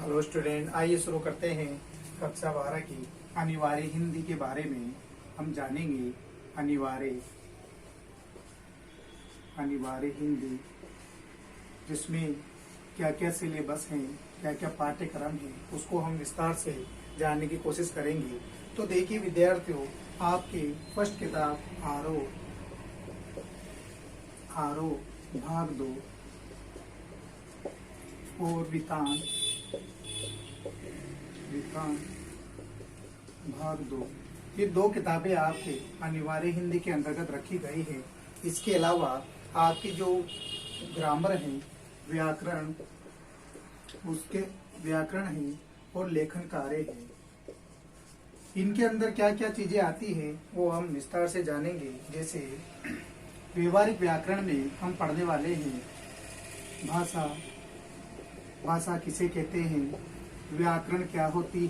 Hello student, आइए शुरू करते हैं कक्षा 12 की अनिवार्य हिंदी के बारे में। हम जानेंगे अनिवार्य अनिवार्य हिंदी, जिसमें क्या क्या सिलेबस हैं, क्या क्या पाठ्यक्रम है, उसको हम विस्तार से जानने की कोशिश करेंगे। तो देखिए विद्यार्थियों, आपकी फर्स्ट किताब आरोह भाग 2 और वितान भाग 2, ये दो किताबें आपके अनिवार्य हिंदी के अंतर्गत रखी गई है। इसके अलावा आपके जो ग्रामर है, व्याकरण, उसके व्याकरण है और लेखन कार्य है, इनके अंदर क्या क्या चीजें आती है वो हम विस्तार से जानेंगे। जैसे व्यवहारिक व्याकरण में हम पढ़ने वाले हैं भाषा किसे कहते हैं, व्याकरण क्या होती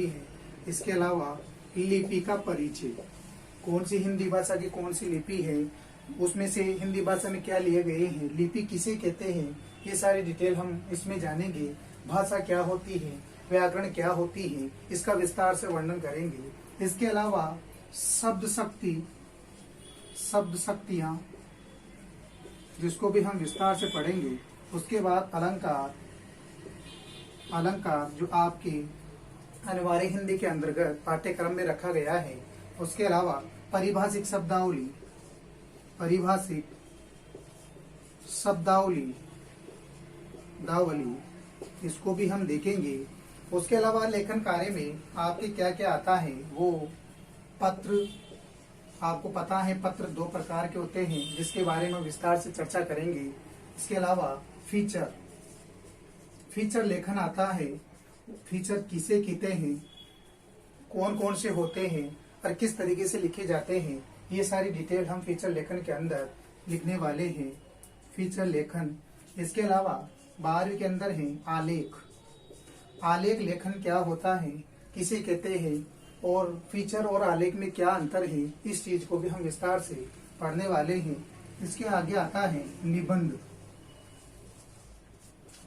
है, इसके अलावा लिपि का परिचय, कौन सी हिंदी भाषा की कौन सी लिपि है, उसमें से हिंदी भाषा में क्या लिए गए हैं, लिपि किसे कहते हैं, ये सारी डिटेल हम इसमें जानेंगे। भाषा क्या होती है, व्याकरण क्या होती है, इसका विस्तार से वर्णन करेंगे। इसके अलावा शब्द शक्तियां, जिसको भी हम विस्तार से पढ़ेंगे। उसके बाद अलंकार जो आपके अनिवार्य हिंदी के अंतर्गत पाठ्यक्रम में रखा गया है। उसके अलावा परिभाषिक शब्दावली इसको भी हम देखेंगे। उसके अलावा लेखन कार्य में आपके क्या क्या आता है, वो पत्र, आपको पता है पत्र दो प्रकार के होते हैं, जिसके बारे में विस्तार से चर्चा करेंगे। इसके अलावा फीचर लेखन आता है, फीचर किसे कहते हैं, कौन कौन से होते हैं और किस तरीके से लिखे जाते हैं, ये सारी डिटेल हम फीचर लेखन के अंदर लिखने वाले हैं। फीचर लेखन, इसके अलावा 12वीं के अंदर है आलेख लेखन क्या होता है, किसे कहते हैं, और फीचर और आलेख में क्या अंतर है, इस चीज को भी हम विस्तार से पढ़ने वाले हैं। इसके आगे आता है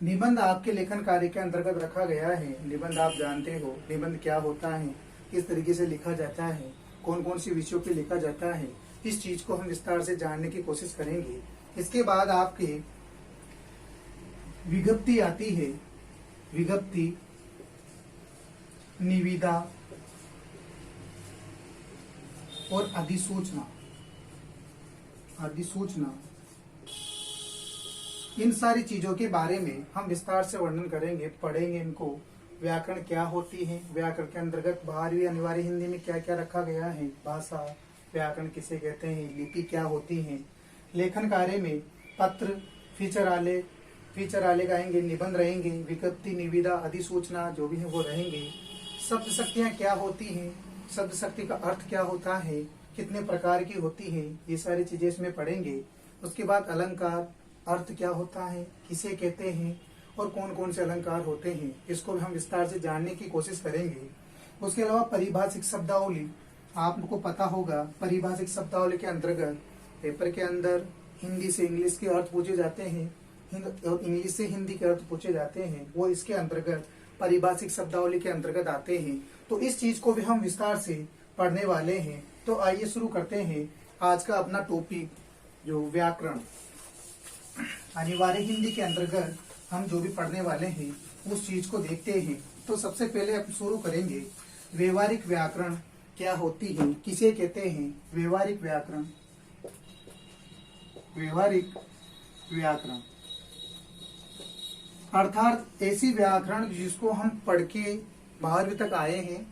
निबंध आपके लेखन कार्य के अंतर्गत रखा गया है। निबंध आप जानते हो, निबंध क्या होता है, किस तरीके से लिखा जाता है, कौन कौन सी विषयों पे लिखा जाता है, इस चीज को हम विस्तार से जानने की कोशिश करेंगे। इसके बाद आपके विज्ञप्ति आती है, विज्ञप्ति, निविदा और अधिसूचना। इन सारी चीजों के बारे में हम विस्तार से वर्णन करेंगे, पढ़ेंगे इनको। व्याकरण क्या होती है, व्याकरण के अंतर्गत 12वीं अनिवार्य हिंदी में क्या क्या रखा गया है, भाषा, व्याकरण किसे कहते हैं, लिपि क्या होती है। लेखन कार्य में पत्र, फीचर आलेख आएंगे, निबंध रहेंगे, विज्ञप्ति, निविदा, अधिसूचना जो भी है वो रहेंगे। शब्द शक्तियां क्या होती हैं, शब्द शक्ति का अर्थ क्या होता है, कितने प्रकार की होती है, ये सारी चीजें इसमें पढ़ेंगे। उसके बाद अलंकार, अर्थ क्या होता है, किसे कहते हैं और कौन कौन से अलंकार होते हैं, इसको भी हम विस्तार से जानने की कोशिश करेंगे। उसके अलावा परिभाषिक शब्दावली, आपको पता होगा परिभाषिक शब्दावली के अंतर्गत पेपर के अंदर हिंदी से इंग्लिश के अर्थ पूछे जाते हैं और इंग्लिश से हिंदी के अर्थ पूछे जाते हैं, वो इसके अंतर्गत परिभाषिक शब्दावली के अंतर्गत आते हैं। तो इस चीज को भी हम विस्तार से पढ़ने वाले हैं। तो आइए शुरू करते हैं आज का अपना टॉपिक, जो व्याकरण। अनिवार्य हिंदी के अंतर्गत हम जो भी पढ़ने वाले हैं उस चीज को देखते हैं। तो सबसे पहले हम शुरू करेंगे, व्यवहारिक व्याकरण क्या होती है, किसे कहते हैं। व्यवहारिक व्याकरण अर्थात ऐसी व्याकरण जिसको हम पढ़ के 12वीं तक आए हैं,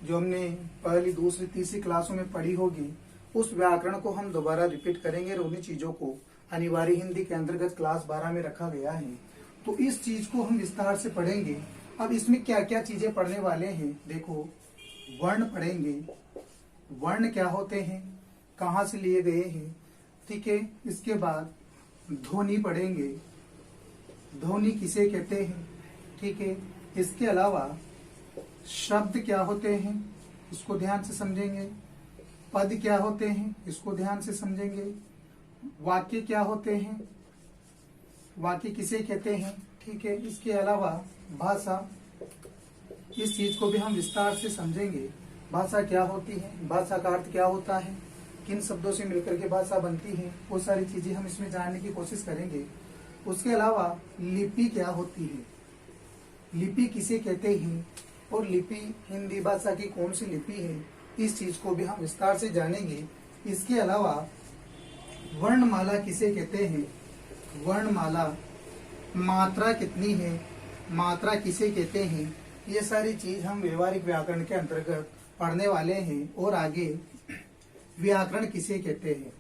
जो हमने पहली, दूसरी, तीसरी क्लासों में पढ़ी होगी, उस व्याकरण को हम दोबारा रिपीट करेंगे और उन्हीं चीजों को अनिवार्य हिंदी के अंतर्गत क्लास 12 में रखा गया है। तो इस चीज को हम विस्तार से पढ़ेंगे। अब इसमें क्या क्या चीजें पढ़ने वाले हैं, देखो, वर्ण पढ़ेंगे, वर्ण क्या होते हैं, कहाँ से लिए गए हैं, ठीक है। इसके बाद ध्वनि पढ़ेंगे, ध्वनि किसे कहते हैं, ठीक है। इसके अलावा शब्द क्या होते हैं, इसको ध्यान से समझेंगे। पद क्या होते हैं, इसको ध्यान से समझेंगे। वाक्य क्या होते हैं, वाक्य किसे कहते हैं, ठीक है। इसके अलावा भाषा, इस चीज को भी हम विस्तार से समझेंगे। भाषा क्या होती है, भाषा का अर्थ क्या होता है, किन शब्दों से मिलकर के भाषा बनती है, वो सारी चीजें हम इसमें जानने की कोशिश करेंगे। उसके अलावा लिपि क्या होती है, लिपि किसे कहते हैं, और लिपि हिंदी भाषा की कौन सी लिपि है, इस चीज को भी हम विस्तार से जानेंगे। इसके अलावा वर्णमाला किसे कहते हैं, वर्णमाला, मात्रा कितनी है, मात्रा किसे कहते हैं, ये सारी चीज हम व्यवहारिक व्याकरण के अंतर्गत पढ़ने वाले हैं। और आगे व्याकरण किसे कहते हैं,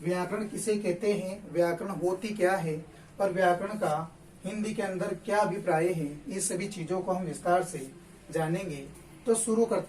व्याकरण किसे कहते हैं, व्याकरण होती क्या है, और व्याकरण का हिंदी के अंदर क्या अभिप्राय है, ये सभी चीजों को हम विस्तार से जानेंगे। तो शुरू करते